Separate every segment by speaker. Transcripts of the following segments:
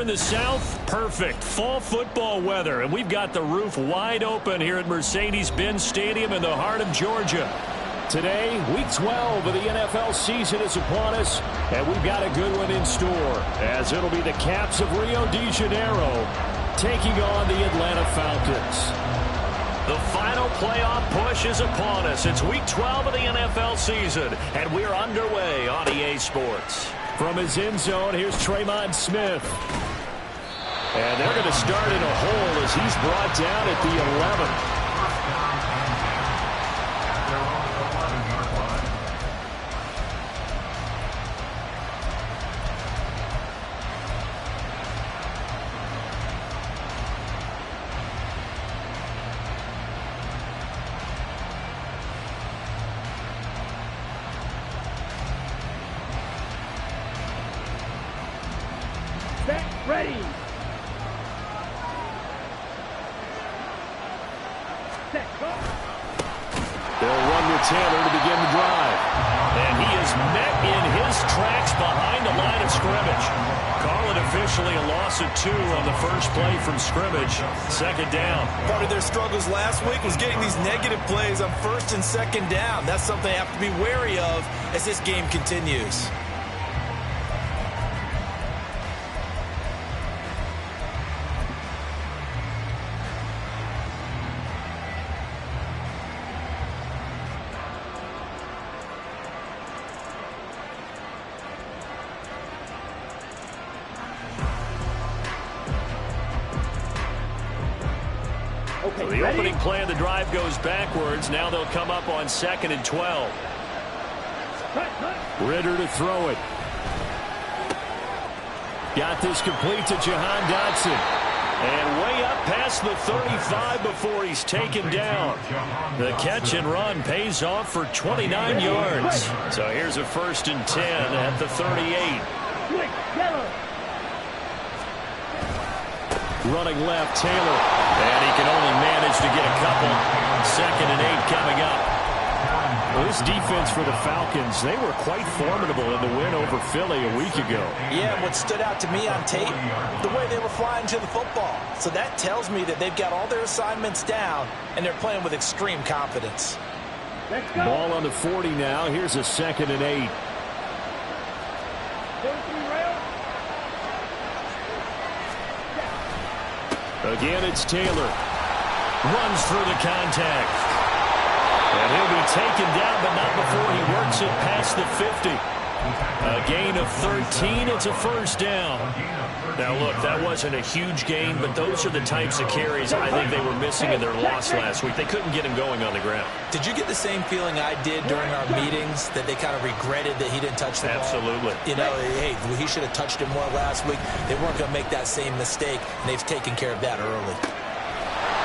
Speaker 1: the south, perfect. Fall football weather, and we've got the roof wide open here at Mercedes-Benz Stadium in the heart of Georgia. Today, Week 12 of the NFL season is upon us, and we've got a good one in store, as it'll be the Caps of Rio de Janeiro taking on the Atlanta Falcons. The final playoff push is upon us. It's Week 12 of the NFL season, and we're underway on EA Sports. From his end zone, here's Tremont Smith. And they're going to start in a hole as he's brought down at the 11th.
Speaker 2: Ready. Set, go.
Speaker 1: They'll run with Taylor to begin the drive. And he is met in his tracks behind the line of scrimmage. Call it officially a loss of 2 on the first play from scrimmage. Second down.
Speaker 3: Part of their struggles last week was getting these negative plays on first and second down. That's something they have to be wary of as this game continues.
Speaker 1: So the opening play of the drive goes backwards. Now they'll come up on 2nd and 12. Ritter to throw it. Got this complete to Jahan Dotson. And way up past the 35 before he's taken down. The catch and run pays off for 29 yards. So here's a 1st and 10 at the 38. Running left, Taylor. And he can only manage to get a couple. 2nd and 8 coming up. Well, this defense for the Falcons, they were quite formidable in the win over Philly a week ago.
Speaker 3: Yeah, and what stood out to me on tape, the way they were flying to the football. So that tells me that they've got all their assignments down, and they're playing with extreme confidence.
Speaker 1: Ball on the 40 now. Here's a 2nd and 8. Again, it's Taylor. Runs through the contact. And he'll be taken down, but not before he works it past the 50. A gain of 13. It's a 1st down. Now, look, that wasn't a huge gain, but those are the types of carries I think they were missing in their loss last week. They couldn't get him going on the ground.
Speaker 3: Did you get the same feeling I did during our meetings, that they kind of regretted that he didn't touch the ball?
Speaker 1: Absolutely.
Speaker 3: You know, hey, he should have touched it more last week. They weren't going to make that same mistake, and they've taken care of that early.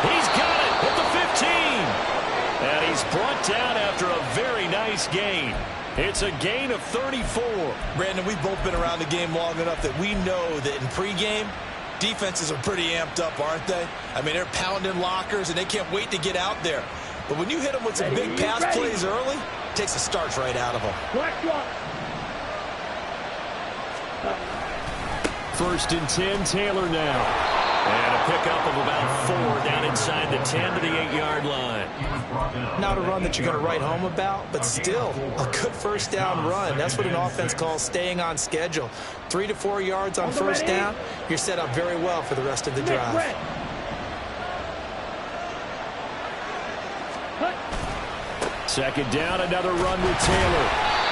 Speaker 1: He's got it at the 15. And he's brought down after a very nice gain. It's a gain of 34.
Speaker 3: Brandon, we've both been around the game long enough that we know that in pregame, defenses are pretty amped up, aren't they? I mean, they're pounding lockers, and they can't wait to get out there. But when you hit them with some big pass plays early, it takes the starch right out of them.
Speaker 1: 1st and 10, Taylor now. And a pickup of about 4 down inside the 10 to the 8-yard line.
Speaker 3: Not a run that you're going to write home about, but still a good 1st down run. That's what an offense calls staying on schedule. 3 to 4 yards on 1st down, you're set up very well for the rest of the drive.
Speaker 1: 2nd down, another run with Taylor.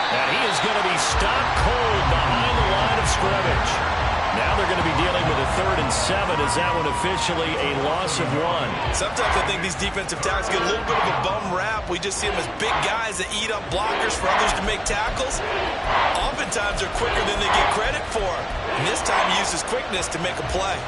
Speaker 1: And he is going to be stopped cold behind the line of scrimmage. Now they're going to be dealing with a 3rd and 7. Is that one officially a loss of 1?
Speaker 3: Sometimes I think these defensive tackles get a little bit of a bum rap. We just see them as big guys that eat up blockers for others to make tackles. Oftentimes they're quicker than they get credit for. And this time he used his quickness to make a play.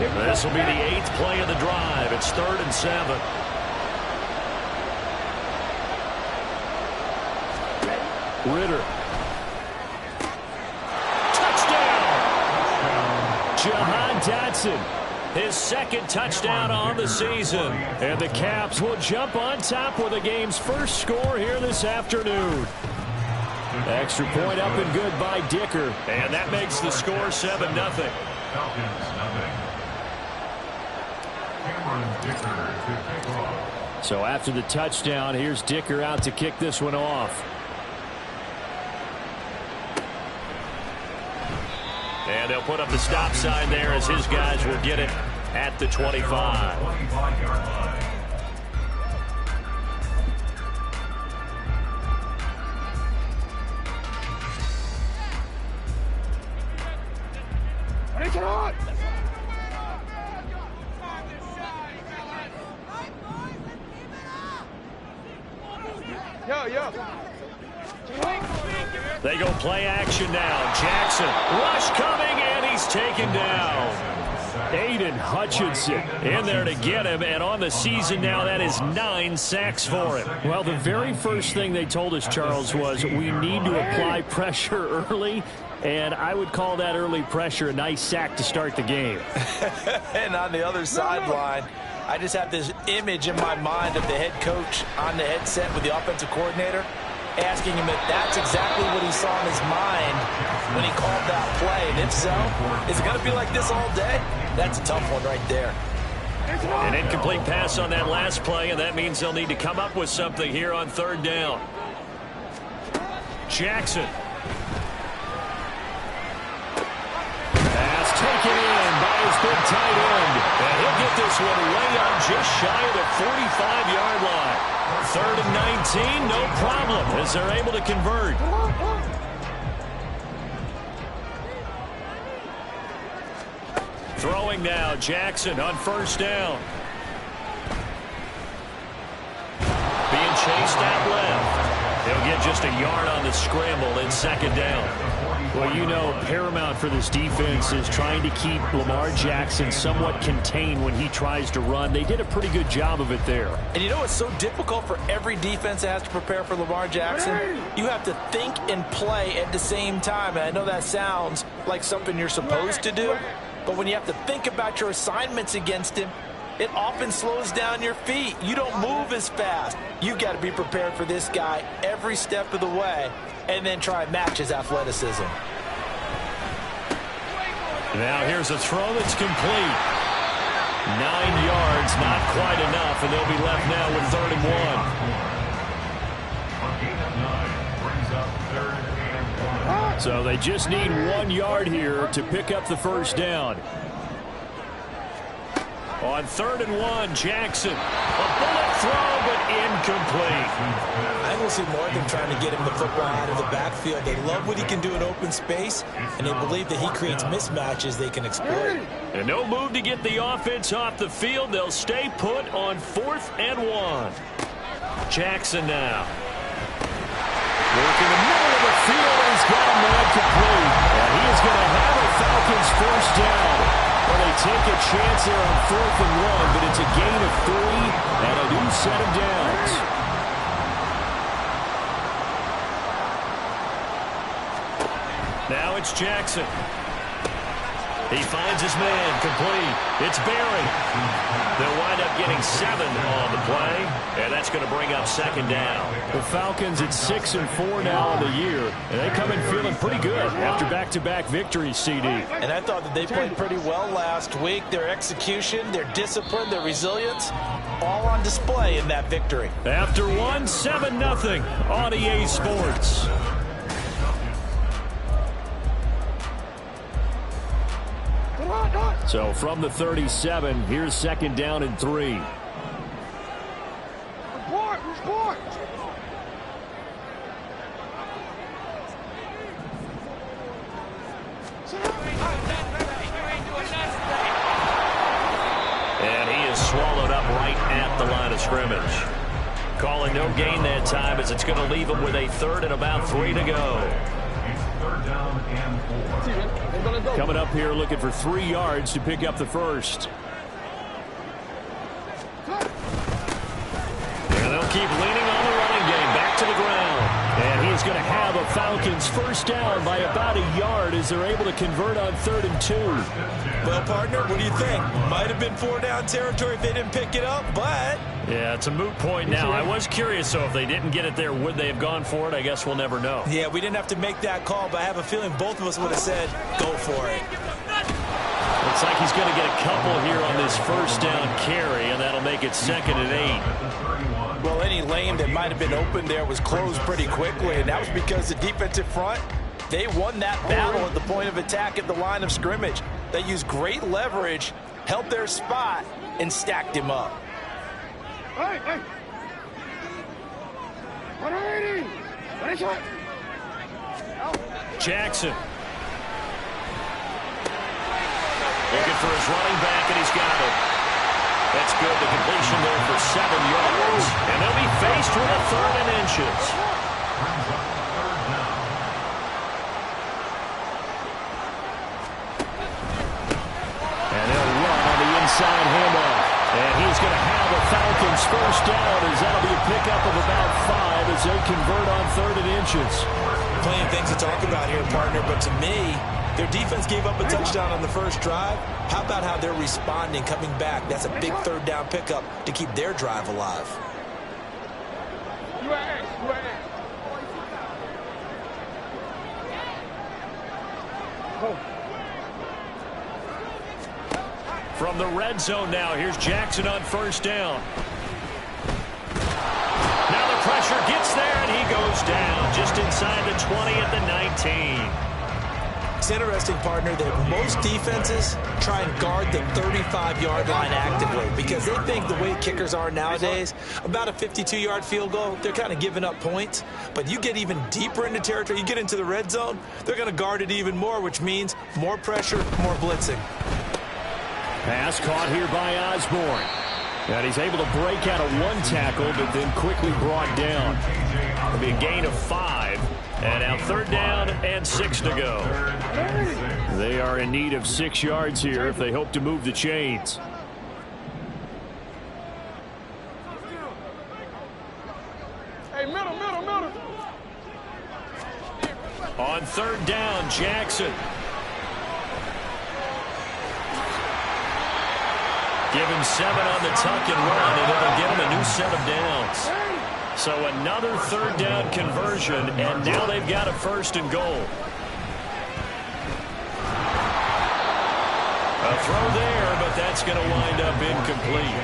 Speaker 1: This will be the 8th play of the drive. It's 3rd and 7. Ritter. Touchdown! Jahan Jahan Dotson, his second touchdown on the season. And the Caps will jump on top with the game's first score here this afternoon. Extra point up and good by Dicker. And that makes the score 7-0. So after the touchdown, here's Dicker out to kick this one off. And they'll put up the stop sign there as his guys will get it at the 25. They go play action now. Jackson, rush coming, and he's taken down. Aiden Hutchinson in there to get him, and on the season now, that is 9 sacks for him. Well, the very first thing they told us, Charles, was we need to apply pressure early, and I would call that early pressure a nice sack to start the game.
Speaker 3: And on the other sideline, I just have this image in my mind of the head coach on the headset with the offensive coordinator, asking him if that's exactly what he saw in his mind when he called that play. And if so, is it going to be like this all day? That's a tough one right there.
Speaker 1: An incomplete pass on that last play, and that means they'll need to come up with something here on third down. Jackson. Pass taken in by his big tight end. And he'll get this one way up just shy of the 45-yard line. 3rd and 19, no problem, as they're able to convert. Throwing now, Jackson on first down. Being chased out left. He'll get just a yard on the scramble in 2nd down. Well, you know, paramount for this defense is trying to keep Lamar Jackson somewhat contained when he tries to run. They did a pretty good job of it there.
Speaker 3: And you know what's so difficult for every defense that has to prepare for Lamar Jackson? You have to think and play at the same time. And I know that sounds like something you're supposed to do, but when you have to think about your assignments against him, it often slows down your feet. You don't move as fast. You got to be prepared for this guy every step of the way and then try and match his athleticism.
Speaker 1: Now here's a throw that's complete. 9 yards, not quite enough, and they'll be left now with 3rd and 1. So they just need 1 yard here to pick up the first down. On 3rd and 1, Jackson. A bullet throw, but incomplete.
Speaker 3: I will see more of them trying to get him the football out of the backfield. They love what he can do in open space, and they believe that he creates mismatches they can exploit.
Speaker 1: And no move to get the offense off the field. They'll stay put on 4th and 1. Jackson now. Working the middle of the field, and he's got him there complete. And he is going to have a Falcons first down. Well, they take a chance there on 4th and 1, but it's a gain of 3 and a new set of downs. Now it's Jackson. He finds his man, complete. It's Barry. They'll wind up getting 7 on the play, and that's going to bring up 2nd down. The Falcons at 6 and 4 now on the year, and they come in feeling pretty good after back-to-back victories, CD.
Speaker 3: And I thought that they played pretty well last week. Their execution, their discipline, their resilience, all on display in that victory.
Speaker 1: After 1, 7-0 on EA Sports. So from the 37, here's 2nd down and 3.
Speaker 2: Report.
Speaker 1: And he is swallowed up right at the line of scrimmage. Calling no gain that time as it's going to leave him with a 3rd and about 3 to go. Coming up here looking for 3 yards to pick up the first. And they'll keep leaning on the running game. Back to the ground. And he's going to have a Falcons first down by about a yard as they're able to convert on 3rd and 2.
Speaker 3: Well, partner, what do you think? Might have been 4-down territory if they didn't pick it up, but...
Speaker 1: Yeah, it's a moot point now. I was curious, though, if they didn't get it there, would they have gone for it? I guess we'll never know.
Speaker 3: Yeah, we didn't have to make that call, but I have a feeling both of us would have said, go for it.
Speaker 1: Looks like he's going to get a couple here on this first down carry, and that'll make it 2nd and 8.
Speaker 4: Well, any lane that might have been open there was closed pretty quickly, and that was because the defensive front, they won that battle at the point of attack at the line of scrimmage. They used great leverage, held their spot, and stacked him up.
Speaker 2: Hey! 180!
Speaker 1: Jackson. Looking for his running back, and he's got it. That's good. The completion there for 7 yards. And they'll be faced with a 3rd and inches. And they'll run on the inside handoff. And he's going to have a Falcons first down as that'll be a pickup of about 5 as they convert on 3rd and inches.
Speaker 3: Plenty of things to talk about here, partner, but to me, their defense gave up a touchdown on the first drive. How about how they're responding, coming back? That's a big 3rd down pickup to keep their drive alive.
Speaker 1: From the red zone now, here's Jackson on first down. Now the pressure gets there, and he goes down just inside the 20 at the 19.
Speaker 3: It's interesting, partner, that most defenses try and guard the 35-yard line actively because they think the way kickers are nowadays, about a 52-yard field goal, they're kind of giving up points. But you get even deeper into territory, you get into the red zone, they're going to guard it even more, which means more pressure, more blitzing.
Speaker 1: Pass caught here by Osborne. And he's able to break out of 1 tackle, but then quickly brought down. It'll be a gain of 5. And now 3rd down and 6 to go. They are in need of 6 yards here if they hope to move the chains.
Speaker 2: Hey, middle.
Speaker 1: On 3rd down, Jackson. Give him 7 on the tuck and run, and it'll get him a new set of downs. So another 3rd down conversion, and now they've got a 1st and goal. A throw there, but that's going to wind up incomplete.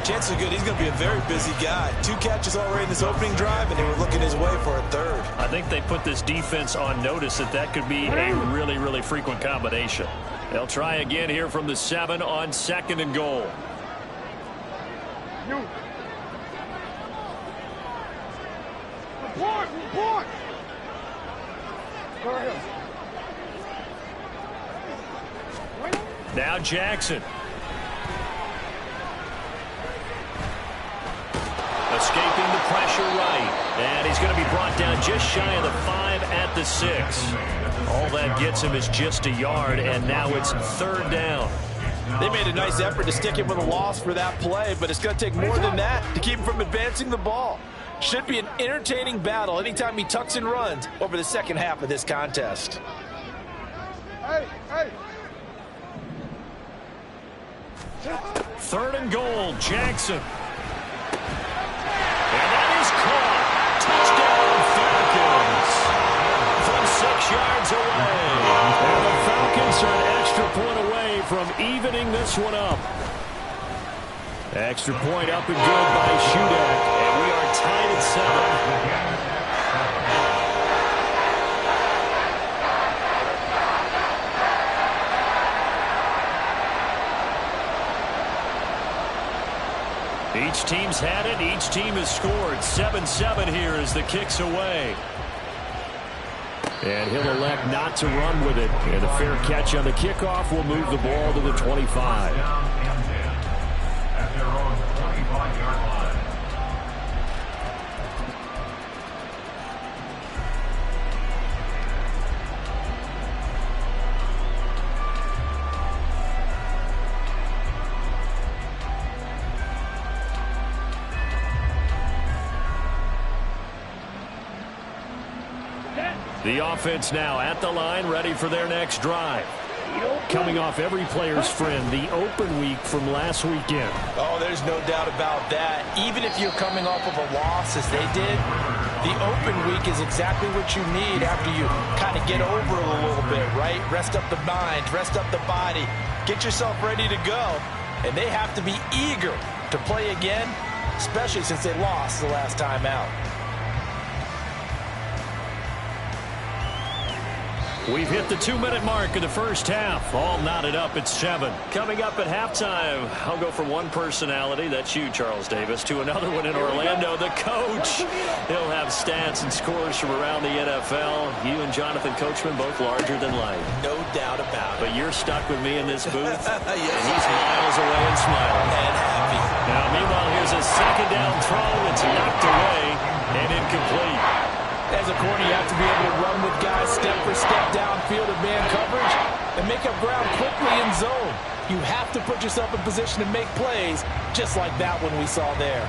Speaker 3: Chances are good he's going to be a very busy guy. 2 catches already in this opening drive, and they were looking his way for a 3rd.
Speaker 1: I think they put this defense on notice that could be a really, really frequent combination. They'll try again here from the 7 on 2nd and goal.
Speaker 2: Report! Go ahead.
Speaker 1: Now Jackson. Escaping the pressure right. And he's going to be brought down just shy of the 5 at the 6. All that gets him is just a yard, and now it's 3rd down.
Speaker 4: They made a nice effort to stick him with a loss for that play, but it's going to take more than that to keep him from advancing the ball. Should be an entertaining battle anytime he tucks and runs over the second half of this contest.
Speaker 2: Hey!
Speaker 1: 3rd and goal, Jackson. And that is caught. Touchdown, Falcons. From 6 yards away. And the Falcons are an extra point away from evening this one up. Extra point up and good by Shudak. And we are tied at 7. Each team's had it. Each team has scored. 7-7 here as the kick's away. And he'll elect not to run with it. And a fair catch on the kickoff will move the ball to the 25.
Speaker 2: Set!
Speaker 1: The offense now at the line, ready for their next drive. Coming off every player's friend, the open week from last weekend.
Speaker 4: Oh, there's no doubt about that. Even if you're coming off of a loss as they did, the open week is exactly what you need after you kind of get over it a little bit, right? Rest up the mind, rest up the body, get yourself ready to go. And they have to be eager to play again, especially since they lost the last time out.
Speaker 1: We've hit the 2-minute mark of the first half. All knotted up at 7. Coming up at halftime, I'll go from one personality, that's you, Charles Davis, to another one in Orlando, the coach. He'll have stats and scores from around the NFL. You and Jonathan Coachman both larger than life.
Speaker 3: No doubt about it.
Speaker 1: But you're stuck with me in this booth,
Speaker 3: Yes,
Speaker 1: and he's miles away and smiling.
Speaker 3: and happy.
Speaker 1: Now, meanwhile, here's a second down throw. It's knocked away and incomplete.
Speaker 4: As a corner, you have to be able to run with guys step for step downfield in man coverage and make up ground quickly in zone. You have to put yourself in position to make plays, just like that one we saw there.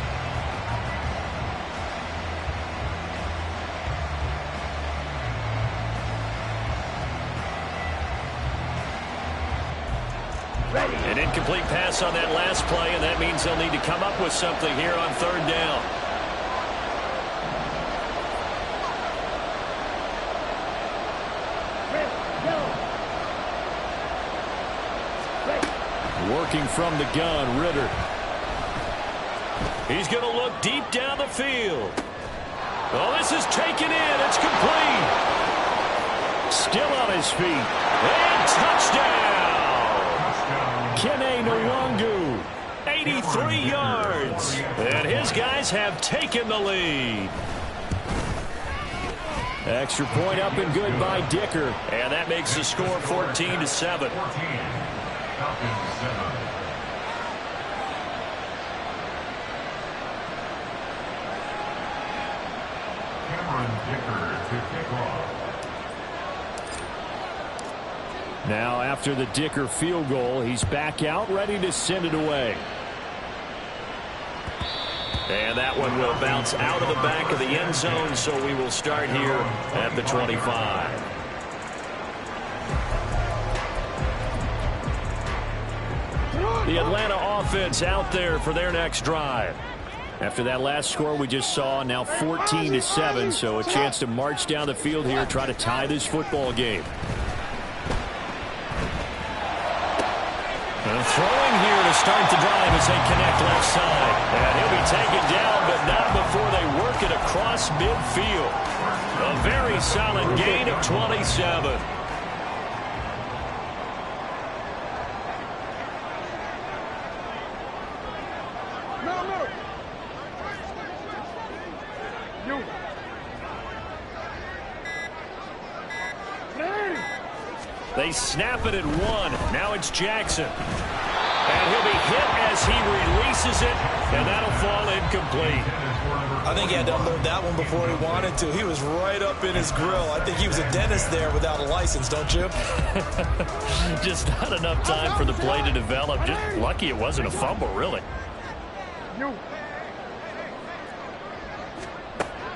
Speaker 1: An incomplete pass on that last play, and that means they'll need to come up with something here on third down. Working from the gun, Ritter. He's going to look deep down the field. Oh, this is taken in. It's complete. Still on his feet. And touchdown. Kene Nwangu, 83 yards. And his guys have taken the lead. Extra point up and good by Dicker. And that makes the score 14-7. Now, after the Dicker field goal, he's back out, ready to send it away. And that one will bounce out of the back of the end zone, so we will start here at the 25. The Atlanta offense out there for their next drive. After that last score we just saw, now 14-7, so a chance to march down the field here, try to tie this football game. And throwing here to start the drive as they connect left side. And he'll be taken down, but not before they work it across midfield. A very solid gain of 27. They snap it at 1. Now it's Jackson. And he'll be hit as he releases it, and that'll fall incomplete.
Speaker 3: I think he had to unload that one before he wanted to. He was right up in his grill. I think he was a dentist there without a license, don't you?
Speaker 1: Just not enough time for the play to develop. Just lucky it wasn't a fumble, really.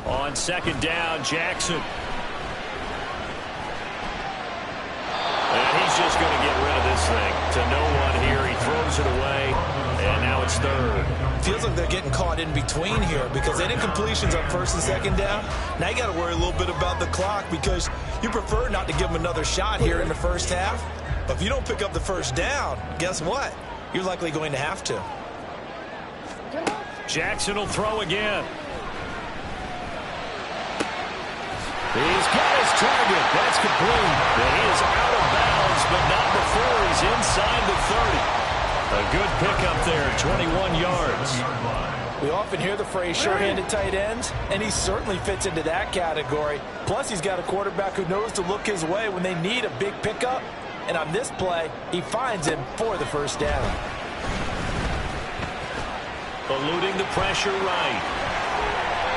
Speaker 1: On second down, Jackson. And he's just going to get rid of this thing to no one here. He throws it away, and now it's third.
Speaker 3: Feels like they're getting caught in between here because they didn't completions on first and second down. Now you got to worry a little bit about the clock because you prefer not to give them another shot here in the first half. But if you don't pick up the first down, guess what? You're likely going to have to.
Speaker 1: Jackson will throw again. He's got his target. That's complete. And he is out of bounds, but not before he's inside the 30. A good pickup there, 21 yards.
Speaker 4: We often hear the phrase sure-handed tight ends, and he certainly fits into that category. Plus, he's got a quarterback who knows to look his way when they need a big pickup. And on this play, he finds him for the first down.
Speaker 1: Eluding the pressure right.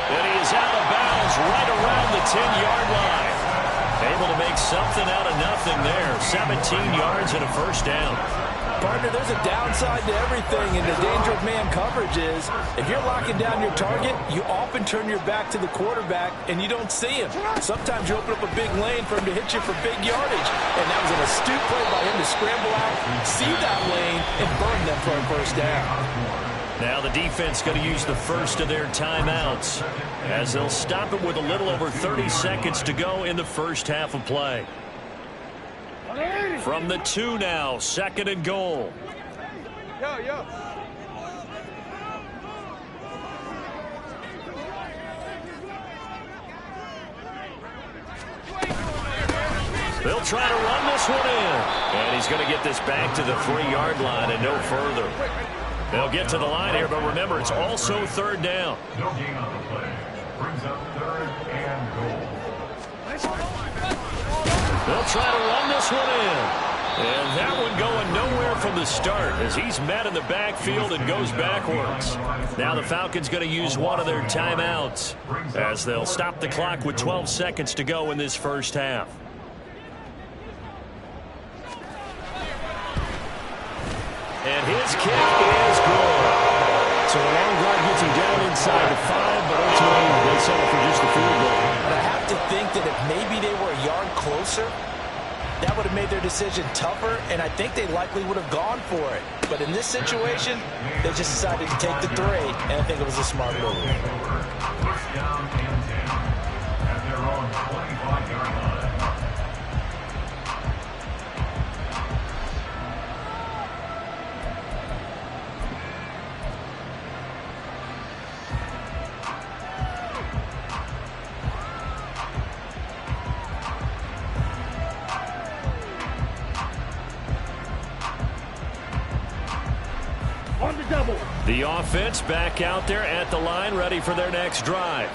Speaker 1: And he is out of bounds right around the 10-yard line. Able to make something out of nothing there. 17 yards and a first down.
Speaker 4: Partner, there's a downside to everything, and the danger of man coverage is if you're locking down your target, you often turn your back to the quarterback and you don't see him. Sometimes you open up a big lane for him to hit you for big yardage, and that was an astute play by him to scramble out, see that lane, and burn them for a first down.
Speaker 1: Now the defense going to use the first of their timeouts as they'll stop it with a little over 30 seconds to go in the first half of play. From the 2 now, 2nd and goal.
Speaker 2: Yo.
Speaker 1: They'll try to run this one in. And he's going to get this back to the 3-yard line and no further. They'll get to the line here, but remember, it's also 3rd down.
Speaker 5: No gain on the play. Brings up 3rd and goal.
Speaker 1: They'll try to run this one in. And that one going nowhere from the start as he's met in the backfield and goes backwards. Now the Falcons going to use one of their timeouts as they'll stop the clock with 12 seconds to go in this first half. And his kick is good. So the long drive gets him down inside the 5, but ultimately they settle for just the field goal.
Speaker 4: But I have to think that if maybe they were a yard closer, that would have made their decision tougher, and I think they likely would have gone for it. But in this situation, they just decided to take the 3, and I think it was a smart move.
Speaker 5: First down and 10 at their own 25-yard line.
Speaker 1: The offense back out there at the line, ready for their next drive.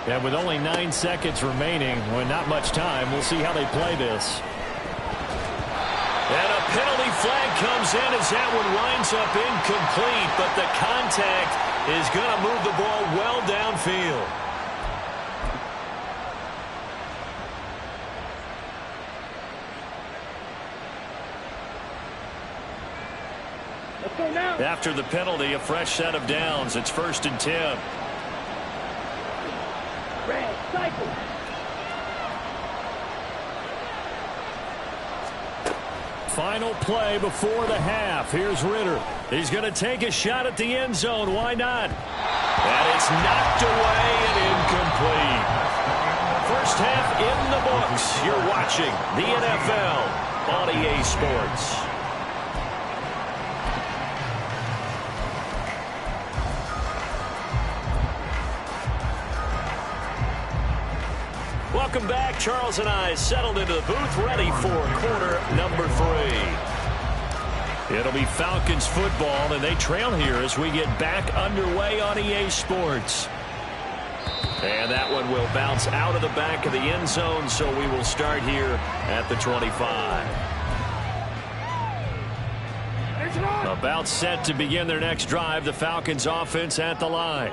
Speaker 1: And with only 9 seconds remaining, well, not much time, we'll see how they play this. And a penalty flag comes in as that one winds up incomplete, but the contact is going to move the ball well downfield. After the penalty, a fresh set of downs. It's 1st and 10.
Speaker 6: Red cycle.
Speaker 1: Final play before the half. Here's Ritter. He's going to take a shot at the end zone. Why not? And it's knocked away and incomplete. First half in the books. You're watching the NFL on EA Sports. Welcome back. Charles and I settled into the booth, ready for quarter number 3. It'll be Falcons football, and they trail here as we get back underway on EA Sports. And that one will bounce out of the back of the end zone, so we will start here at the 25. About set to begin their next drive, the Falcons offense at the line.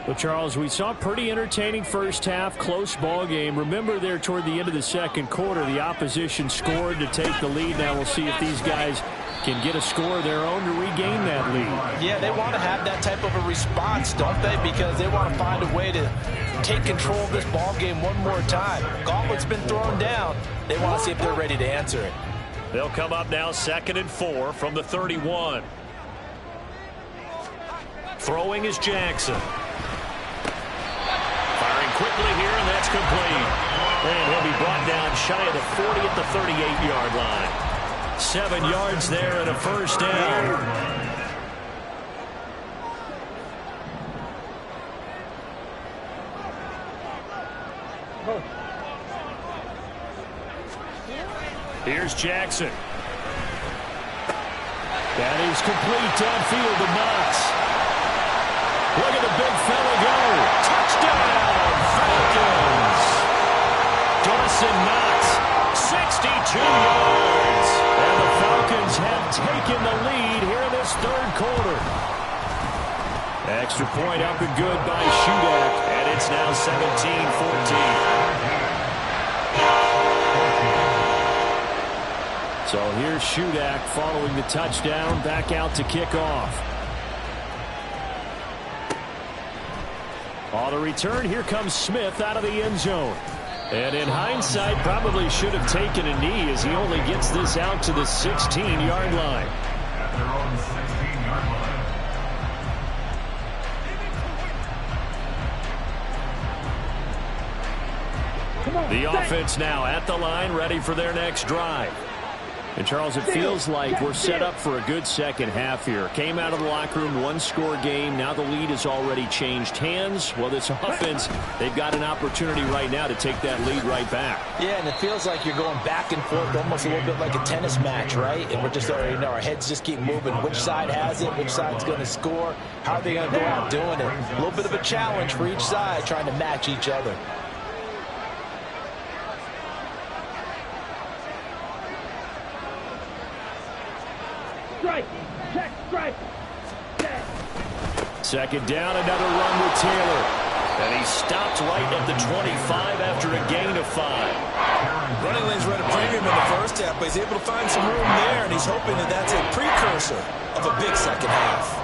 Speaker 1: Well, Charles, we saw a pretty entertaining first half, close ball game. Remember there toward the end of the second quarter, the opposition scored to take the lead. Now we'll see if these guys can get a score of their own to regain that lead.
Speaker 4: Yeah, they want to have that type of a response, don't they? Because they want to find a way to take control of this ball game one more time. Gauntlet's been thrown down. They want to see if they're ready to answer it.
Speaker 1: They'll come up now 2nd and 4 from the 31. Throwing is Jackson. Quickly here, and that's complete. And he'll be brought down shy of the 40 at the 38-yard line. 7 yards there and a first down. Here's Jackson. That is complete downfield to Knox. Look at the big fella go. Touchdown! Falcons. Dawson Knox, 62 yards. And the Falcons have taken the lead here in this 3rd quarter. Extra point up and good by Shudak. And it's now 17-14. So here's Shudak following the touchdown, back out to kick off. On the return, here comes Smith out of the end zone. And in hindsight, probably should have taken a knee as he only gets this out to the 16-yard line.
Speaker 5: At their own 16-yard line.
Speaker 1: The offense now at the line, ready for their next drive. And, Charles, it feels like we're set up for a good second half here. Came out of the locker room, one-score game. Now the lead has already changed hands. Well, this offense, they've got an opportunity right now to take that lead right back.
Speaker 4: Yeah, and it feels like you're going back and forth, almost a little bit like a tennis match, right? And we're just already, our heads just keep moving. Which side has it? Which side's going to score? How are they going to go out doing it? A little bit of a challenge for each side, trying to match each other.
Speaker 1: Second down, another run with Taylor. And he stopped right at the 25 after a gain of 5.
Speaker 3: Running lanes were at a premium in the first half, but he's able to find some room there, and he's hoping that that's a precursor of a big second half.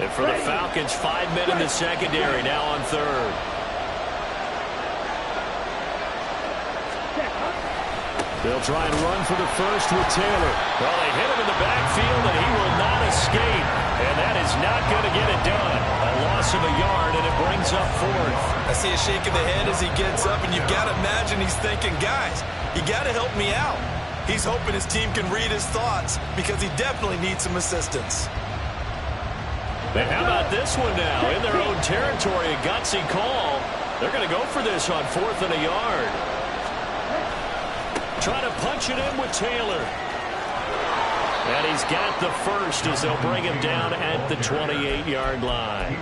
Speaker 1: And for the Falcons, 5 men in the secondary, now on third. They'll try and run for the first with Taylor. Well, they hit him in the backfield, and he will not escape. And that is not going to get it done. A loss of a yard, and it brings up fourth.
Speaker 3: I see a shake of the head as he gets up, and you've got to imagine he's thinking, guys, you got to help me out. He's hoping his team can read his thoughts because he definitely needs some assistance.
Speaker 1: And how about this one now? In their own territory, a gutsy call. They're going to go for this on 4th and a yard. Trying to punch it in with Taylor. And he's got the first as they'll bring him down at the 28-yard line.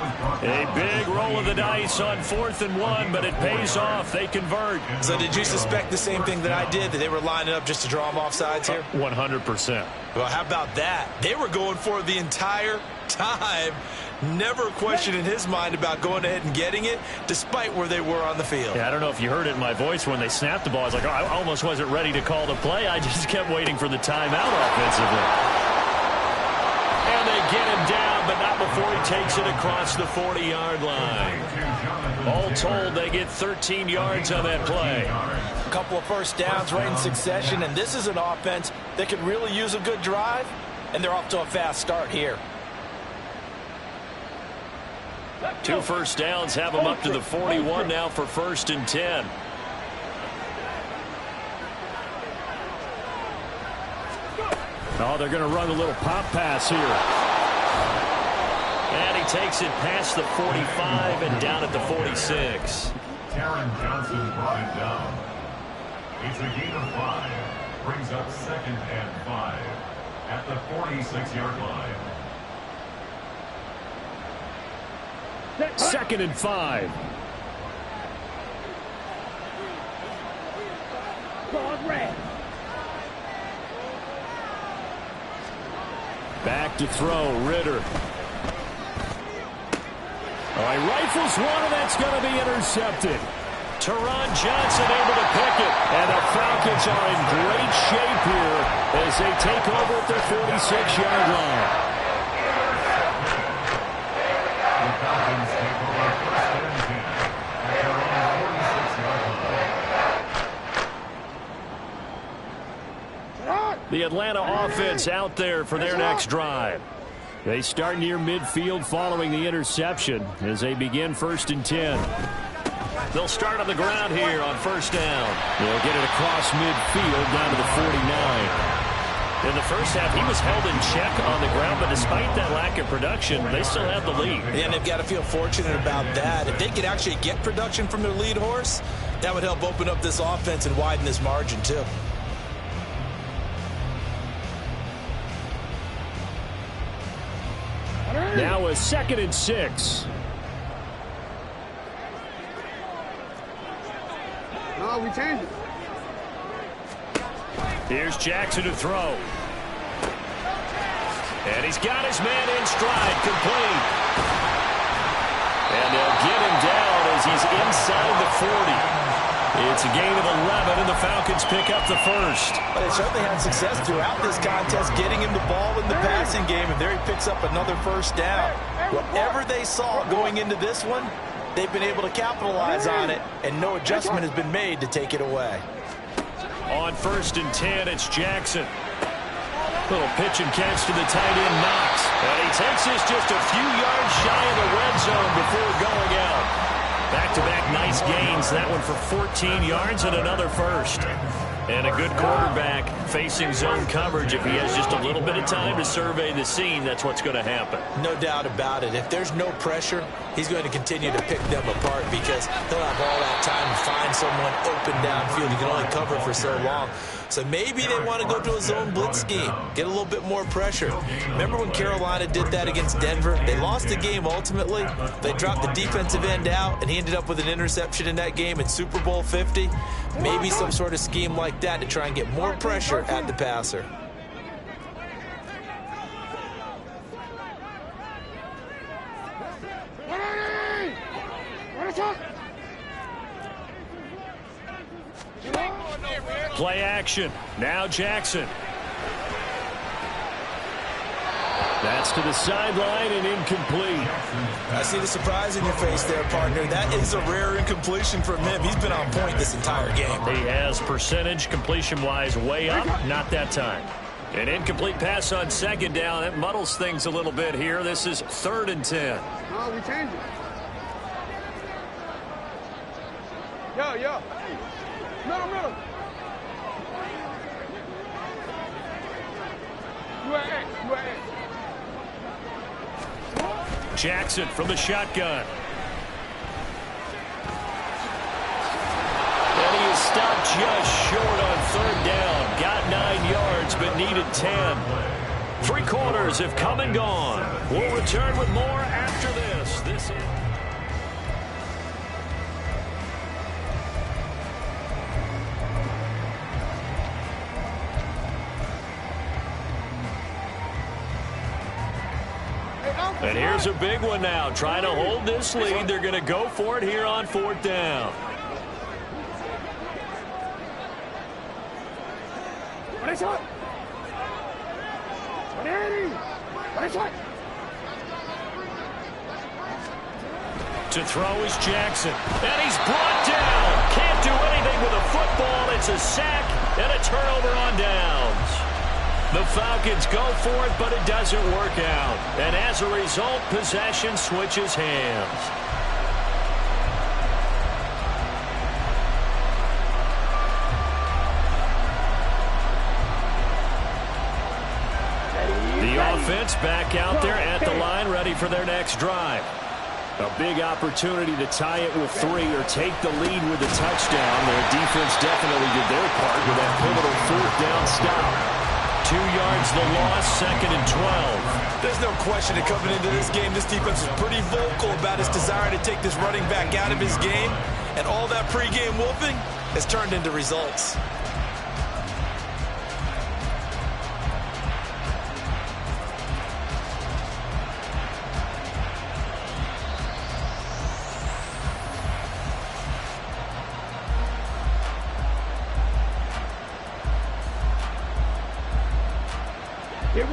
Speaker 1: A big roll of the dice on 4th and 1, but it pays off. They convert.
Speaker 3: So did you suspect the same thing that I did, that they were lining up just to draw him off sides here?
Speaker 1: 100%.
Speaker 3: Well, how about that? They were going for it the entire time. Never a question in his mind about going ahead and getting it, despite where they were on the field.
Speaker 1: Yeah, I don't know if you heard it in my voice when they snapped the ball. I was like, oh, I almost wasn't ready to call the play. I just kept waiting for the timeout offensively. And they get him down, but not before he takes it across the 40-yard line. All told, they get 13 yards on that play.
Speaker 4: A couple of first downs right in succession, and this is an offense that could really use a good drive, and they're off to a fast start here.
Speaker 1: 2 first downs have them up to the 41 now for 1st and 10. Oh, they're going to run a little pop pass here. And he takes it past the 45 and down at the 46.
Speaker 5: Taron Johnson brought it down. It's a gain of 5. Brings up 2nd and 5 at the 46-yard line.
Speaker 1: 2nd and 5. Back to throw, Ritter. All right, rifles one, and that's going to be intercepted. Taron Johnson able to pick it, and the Falcons are in great shape here as they take over at their 46-yard line. The Atlanta offense out there for their next drive. They start near midfield following the interception as they begin 1st and 10. They'll start on the ground here on 1st down. They'll get it across midfield down to the 49. In the first half, he was held in check on the ground, but despite that lack of production, they still have the lead.
Speaker 3: And they've got to feel fortunate about that. If they could actually get production from their lead horse, that would help open up this offense and widen this margin too.
Speaker 1: Now a 2nd and 6.
Speaker 2: No, we changed it.
Speaker 1: Here's Jackson to throw. And he's got his man in stride, complete. And they'll get him down as he's inside the 40. It's a gain of 11, and the Falcons pick up the first.
Speaker 4: But they certainly had success throughout this contest, getting him the ball in the passing game, and there he picks up another first down. Whatever they saw going into this one, they've been able to capitalize on it, and no adjustment has been made to take it away.
Speaker 1: On 1st and 10, it's Jackson. Little pitch and catch to the tight end, Knox. And he takes this just a few yards shy of the red zone before going out. Back-to-back nice gains. That one for 14 yards and another first. And a good quarterback facing zone coverage. If he has just a little bit of time to survey the scene, that's what's going to happen.
Speaker 3: No doubt about it. If there's no pressure, he's going to continue to pick them apart because he'll have all that time to find someone open downfield. He can only cover for so long. So maybe they want to go to a zone blitz scheme, get a little bit more pressure. Remember when Carolina did that against Denver? They lost the game ultimately. They dropped the defensive end out, and he ended up with an interception in that game in Super Bowl 50. Maybe some sort of scheme like that to try and get more pressure at the passer.
Speaker 1: Play action. Now Jackson. That's to the sideline and incomplete.
Speaker 3: I see the surprise in your face there, partner. That is a rare incompletion from him. He's been on point this entire game.
Speaker 1: He has percentage completion-wise way up. Not that time. An incomplete pass on 2nd down. That muddles things a little bit here. This is 3rd and 10.
Speaker 2: No, we changed it. Yo. Middle. You at
Speaker 1: Jackson from the shotgun. And he is stopped just short on 3rd down. Got 9 yards, but needed 10. 3 quarters have come and gone. We'll return with more after this. This is... And here's a big one now. Trying to hold this lead. They're going to go for it here on 4th down. To throw is Jackson. And he's brought down. Can't do anything with a football. It's a sack and a turnover on downs. The Falcons go for it, but it doesn't work out. And as a result, possession switches hands. The offense back out there at the line, ready for their next drive. A big opportunity to tie it with 3 or take the lead with a touchdown. Their defense definitely did their part with that pivotal 4th down stop. 2 yards the loss, 2nd and 12.
Speaker 3: There's no question that coming into this game, this defense was pretty vocal about its desire to take this running back out of his game. And all that pregame wolfing has turned into results.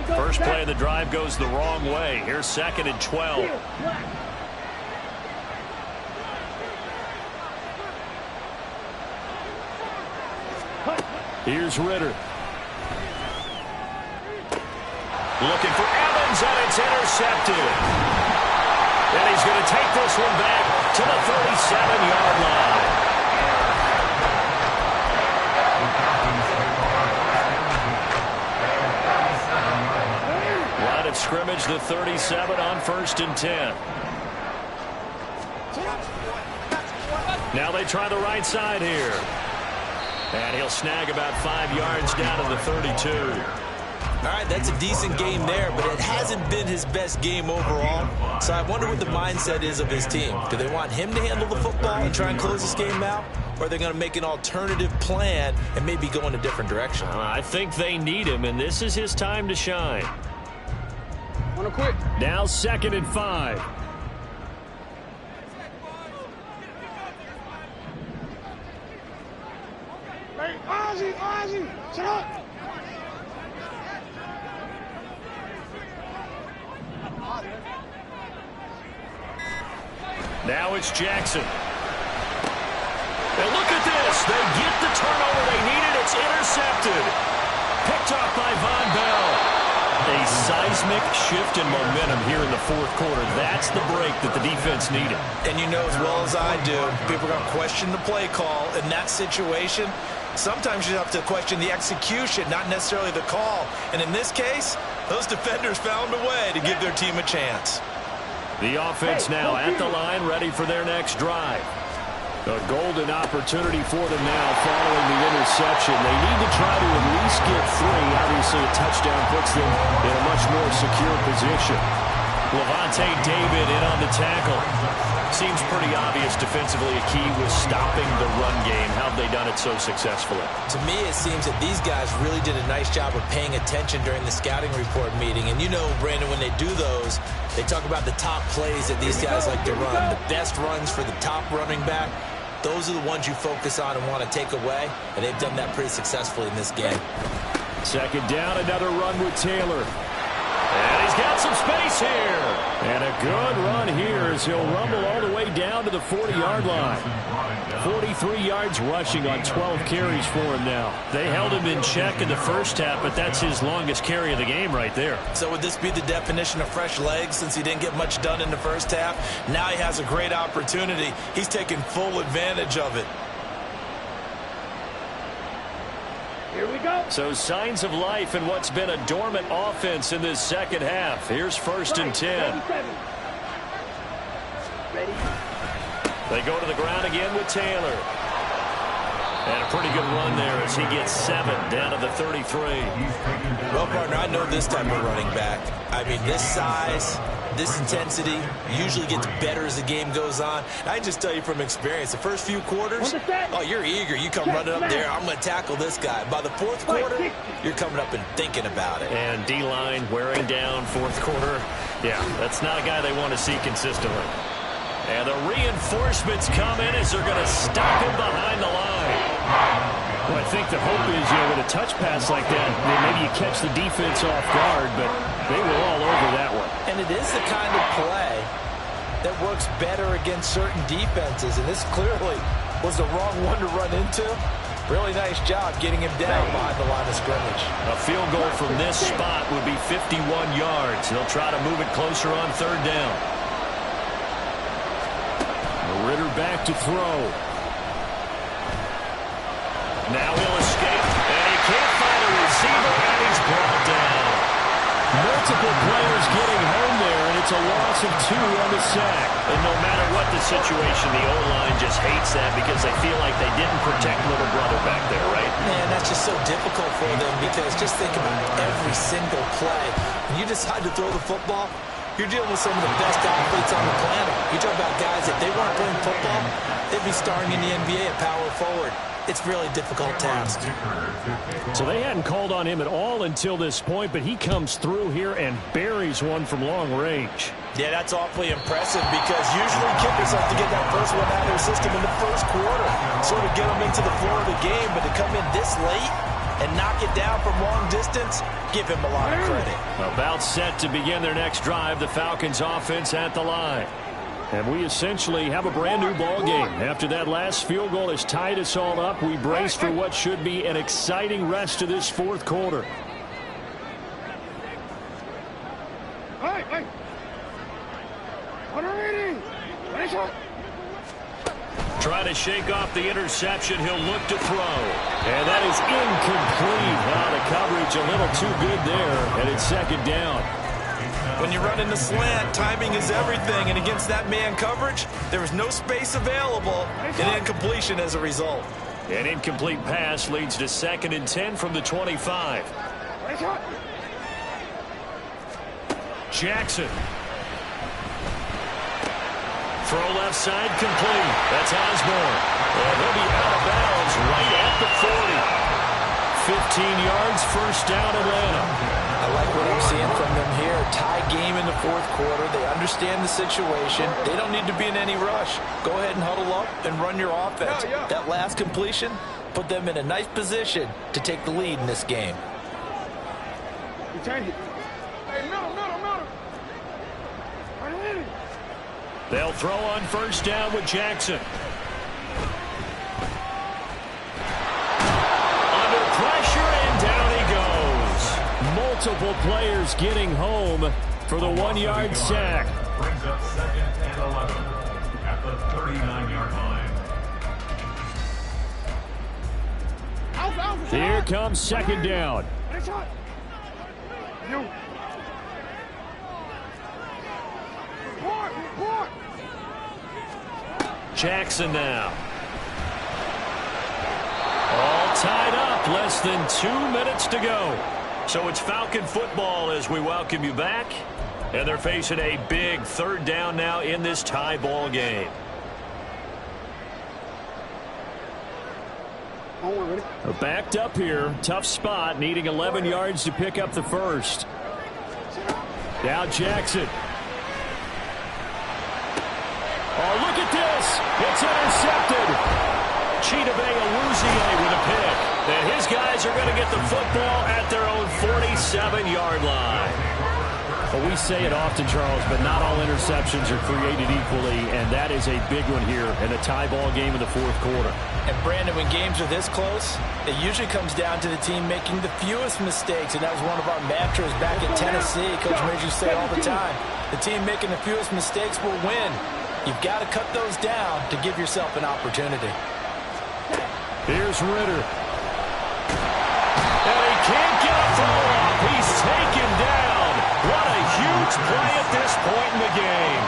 Speaker 1: First play of the drive goes the wrong way. Here's 2nd and 12. Here's Ritter. Looking for Evans, and it's intercepted. And he's going to take this one back to the 37-yard line. Line of scrimmage, the 37 on 1st and 10. Now they try the right side here. And he'll snag about 5 yards down to the 32.
Speaker 3: All right, that's a decent game there, but it hasn't been his best game overall. So I wonder what the mindset is of his team. Do they want him to handle the football and try and close this game out? Or are they going to make an alternative plan and maybe go in a different direction?
Speaker 1: I think they need him, and this is his time to shine.
Speaker 2: Wanna quit?
Speaker 1: Now 2nd and 5.
Speaker 2: Shut up.
Speaker 1: Now it's Jackson. And look at this. They get the turnover they needed. It's intercepted. Picked off by Von Bell. A seismic shift in momentum here in the fourth quarter. That's the break that the defense needed.
Speaker 3: And you know as well as I do, people are going to question the play call in that situation. Sometimes you have to question the execution, not necessarily the call. And in this case, those defenders found a way to give their team a chance.
Speaker 1: The offense now at the line, ready for their next drive. A golden opportunity for them now following the interception. They need to try to at least get 3. Obviously, a touchdown puts them in a much more secure position. Levante David in on the tackle. Seems pretty obvious defensively a key was stopping the run game. How have they done it so successfully?
Speaker 3: To me, it seems that these guys really did a nice job of paying attention during the scouting report meeting. And you know, Brandon, when they do those, they talk about the top plays that these guys like to run. The best runs for the top running back. Those are the ones you focus on and want to take away. And they've done that pretty successfully in this game.
Speaker 1: Second down, another run with Taylor. And he's got some space here. And a good run here as he'll rumble all the way down to the 40-yard line. 43 yards rushing on 12 carries for him now. They held him in check in the first half, but that's his longest carry of the game right there.
Speaker 3: So would this be the definition of fresh legs since he didn't get much done in the first half? Now he has a great opportunity. He's taking full advantage of it.
Speaker 2: Here we go.
Speaker 1: So signs of life in what's been a dormant offense in this second half. Here's 1st and 10.
Speaker 2: Ready.
Speaker 1: They go to the ground again with Taylor. And a pretty good run there as he gets 7 down to the 33.
Speaker 3: Well, partner, I know this type of running back. I mean, this size, this intensity usually gets better as the game goes on. And I just tell you from experience, the first few quarters, oh, you're eager. You come running up there, I'm going to tackle this guy. By the fourth quarter, you're coming up and thinking about it.
Speaker 1: And D-line wearing down fourth quarter. Yeah, that's not a guy they want to see consistently. And the reinforcements come in as they're going to stop him behind the line. Well, I think the hope is, with a touch pass like that, maybe you catch the defense off guard, but they were all over that one.
Speaker 3: And it is the kind of play that works better against certain defenses, and this clearly was the wrong one to run into. Really nice job getting him down behind the line of scrimmage.
Speaker 1: A field goal from this spot would be 51 yards. They'll try to move it closer on 3rd down. Ritter back to throw. Now he'll escape, and he can't find a receiver, and he's brought down. Multiple players getting home there, and it's a loss of 2 on the sack. And no matter what the situation, the O-line just hates that because they feel like they didn't protect little brother back there, right?
Speaker 3: Man, that's just so difficult for them because just think about every single play. When you decide to throw the football, you're dealing with some of the best athletes on the planet. You talk about guys, if they weren't playing football, they'd be starring in the NBA at power forward. It's really a difficult task.
Speaker 1: So they hadn't called on him at all until this point, but he comes through here and buries one from long range.
Speaker 3: Yeah, that's awfully impressive because usually kickers have to get that first one out of their system in the first quarter, sort of get them into the flow of the game, but to come in this late and knock it down from long distance, give him a lot of credit.
Speaker 1: About set to begin their next drive, the Falcons offense at the line. And we essentially have a brand new ball game. After that last field goal has tied us all up, we brace for what should be an exciting rest to this fourth quarter.
Speaker 2: Hey.
Speaker 1: Trying to shake off the interception. He'll look to throw. And that is incomplete. The coverage a little too good there. And it's 2nd down.
Speaker 3: When you run in the slant, timing is everything. And against that man coverage, there was no space available. And incompletion as a result.
Speaker 1: An incomplete pass leads to 2nd and 10 from the 25. Jackson. Throw left side complete. That's Osborne. And he'll be out of bounds right at the 40. 15 yards, 1st down Atlanta.
Speaker 4: I like what I'm seeing from them here. Tie game in the fourth quarter. They understand the situation. They don't need to be in any rush. Go ahead and huddle up and run your offense. That last completion put them in a nice position to take the lead in this game.
Speaker 2: You change it. Hey, middle.
Speaker 1: They'll throw on first down with Jackson. Under pressure, and down he goes. Multiple players getting home for the 1-yard sack.
Speaker 5: Brings up 2nd and 11 at the 39-yard line.
Speaker 1: Here comes second down.
Speaker 2: You. Report.
Speaker 1: Jackson now. All tied up. Less than 2 minutes to go. So it's Falcon football as we welcome you back. And they're facing a big third down now in this tie ball game. Backed up here. Tough spot. Needing 11 yards to pick up the first. Now Jackson. Oh, look at this. It's intercepted. Chidobe Awuzie with a pick. And his guys are going to get the football at their own 47-yard line. Well, we say it often, Charles, but not all interceptions are created equally, and that is a big one here in a tie ball game in the fourth quarter.
Speaker 4: And, Brandon, when games are this close, it usually comes down to the team making the fewest mistakes, and that was one of our mantras back in Tennessee. Coach made you say all the time, the team making the fewest mistakes will win. You've got to cut those down to give yourself an opportunity.
Speaker 1: Here's Ritter. And he can't get a throw off. He's taken down. What a huge play at this point in the game.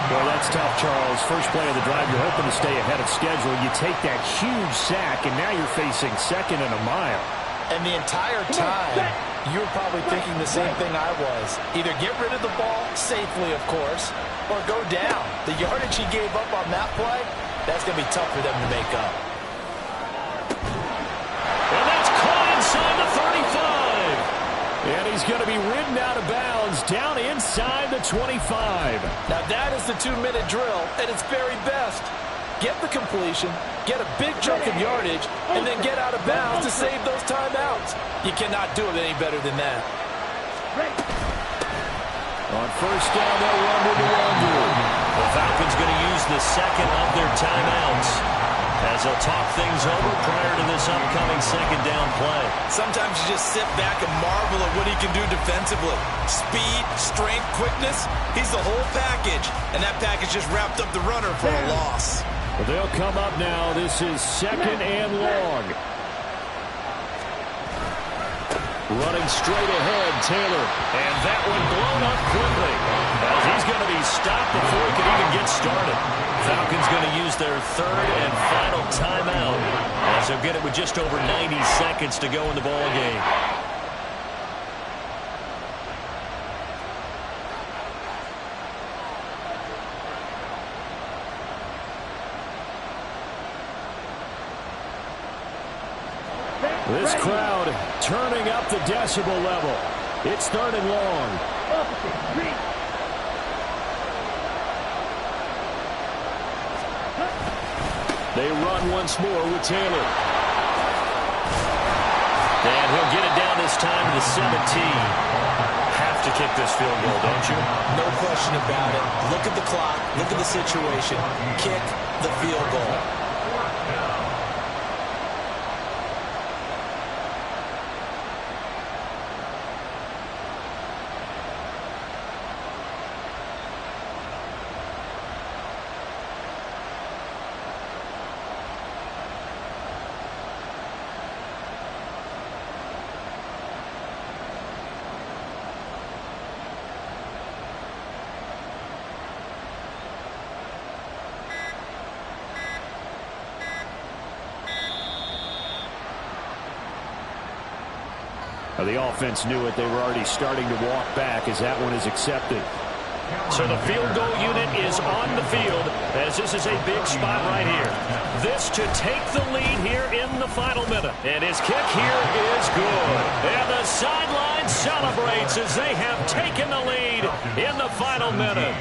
Speaker 1: Well, that's tough, Charles. First play of the drive, you're hoping to stay ahead of schedule. You take that huge sack, and now you're facing second and a mile.
Speaker 4: And the entire time, you were probably thinking the same thing I was. Either get rid of the ball, safely, of course, or go down. The yardage he gave up on that play, that's going to be tough for them to make up.
Speaker 1: And that's caught inside the 35. And he's going to be ridden out of bounds down inside the 25.
Speaker 4: Now that is the 2-minute drill at its very best. Get the completion, get a big chunk of yardage, and then get out of bounds to save those timeouts. You cannot do it any better than that.
Speaker 1: On first down, they'll run with the one. The Falcons going to use the second of their timeouts as they'll talk things over prior to this upcoming second down play.
Speaker 3: Sometimes you just sit back and marvel at what he can do defensively. Speed, strength, quickness, he's the whole package. And that package just wrapped up the runner for a loss.
Speaker 1: Well, they'll come up now. This is second and long. Running straight ahead, Taylor. And that one blown up quickly. As he's going to be stopped before he can even get started. Falcons going to use their third and final timeout as they'll get it with just over 90 seconds to go in the ball game. This crowd turning up the decibel level. It's third and long. They run once more with Taylor. And he'll get it down this time to the 17. Have to kick this field goal, don't you?
Speaker 3: No question about it. Look at the clock. Look at the situation. Kick the field goal.
Speaker 1: The offense knew it. They were already starting to walk back as that one is accepted. So the field goal unit is on the field as this is a big spot right here. This to take the lead here in the final minute. And his kick here is good. And the sidelines celebrates as they have taken the lead in the final minute.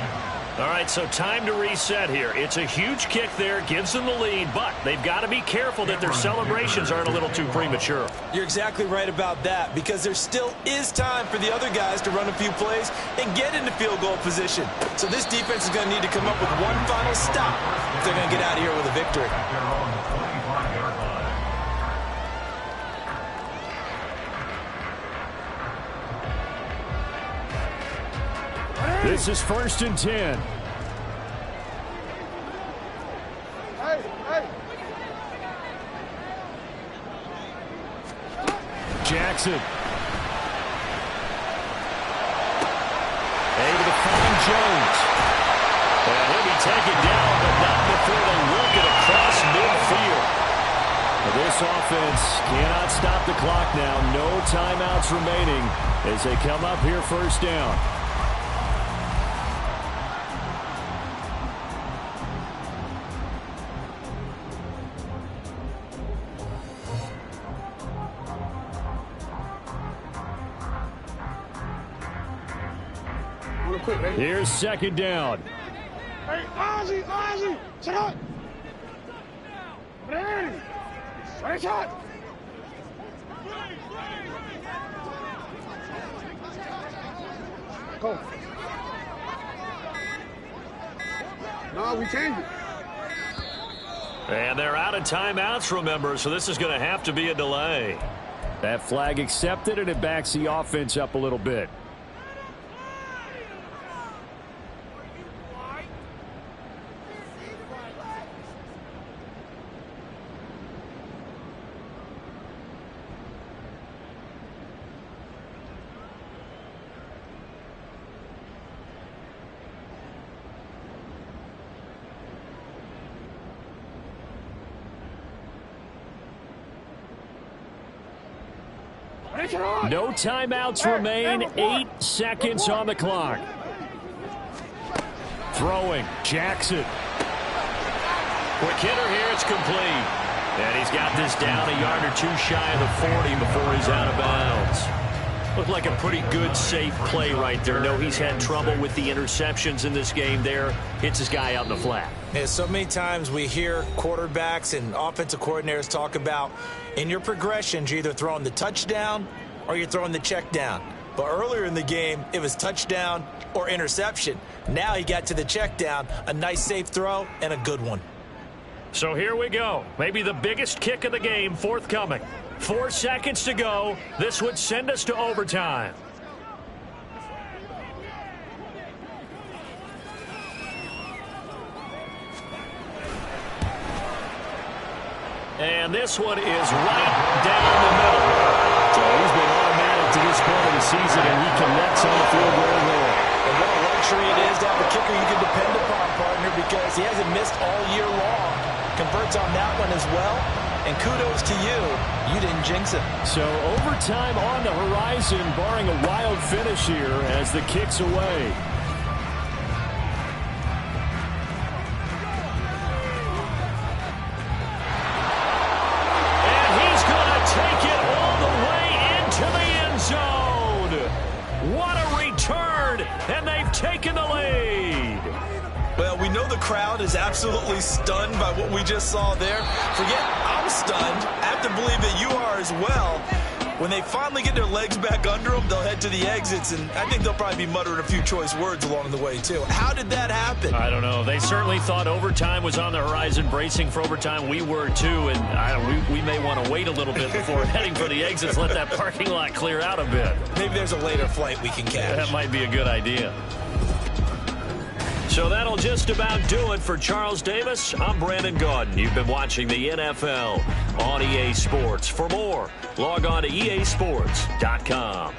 Speaker 1: All right, so time to reset here. It's a huge kick there, gives them the lead, but they've got to be careful that their celebrations aren't a little too premature.
Speaker 4: You're exactly right about that, because there still is time for the other guys to run a few plays and get into field goal position. So this defense is going to need to come up with one final stop if they're going to get out of here with a victory.
Speaker 1: This is 1st and 10.
Speaker 2: Hey, hey.
Speaker 1: Jackson. Able to find Jones. And he'll be taken down, but not before they work it across midfield. This offense cannot stop the clock now. No timeouts remaining as they come up here 1st down. Here's 2nd down.
Speaker 2: Hey, Ozzy, check out. Hey, straight out. Go. No, we changed it.
Speaker 1: And they're out of timeouts, remember, so this is going to have to be a delay. That flag accepted, and it backs the offense up a little bit. No timeouts remain. 8 seconds on the clock. Throwing. Jackson. Quick hitter here. It's complete. And he's got this down a yard or two shy of the 40 before he's out of bounds. Looked like a pretty good, safe play right there. No, he's had trouble with the interceptions in this game there. Hits his guy out in the flat.
Speaker 4: Yeah, so many times we hear quarterbacks and offensive coordinators talk about in your progressions, you're either throwing the touchdown or you're throwing the check down. But earlier in the game, it was touchdown or interception. Now he got to the check down, a nice safe throw, and a good one.
Speaker 1: So here we go. Maybe the biggest kick of the game forthcoming. 4 seconds to go. This would send us to overtime. And this one is right down the middle. So he's been automatic to this point of the season, and he connects on the field very well.
Speaker 4: And what a luxury it is to have a kicker you can depend upon, partner, because he hasn't missed all year long. Converts on that one as well. And kudos to you. You didn't jinx it.
Speaker 1: So overtime on the horizon, barring a wild finish here as the kick's away. And he's going to take it all the way into the end zone. What a return, and they've taken the lead.
Speaker 3: Well, we know the crowd is absolutely stunned by what we just saw there. Forget I'm stunned. I have to believe that you are as well. When they finally get their legs back under them, they'll head to the exits, and I think they'll probably be muttering a few choice words along the way, too. How did that happen?
Speaker 1: I don't know. They certainly thought overtime was on the horizon, bracing for overtime. We were, too, and we may want to wait a little bit before heading for the exits, let that parking lot clear out a bit.
Speaker 3: Maybe there's a later flight we can catch.
Speaker 1: That might be a good idea. So that'll just about do it for Charles Davis. I'm Brandon Gaudin. You've been watching the NFL on EA Sports. For more, log on to easports.com.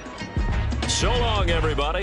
Speaker 1: So long, everybody.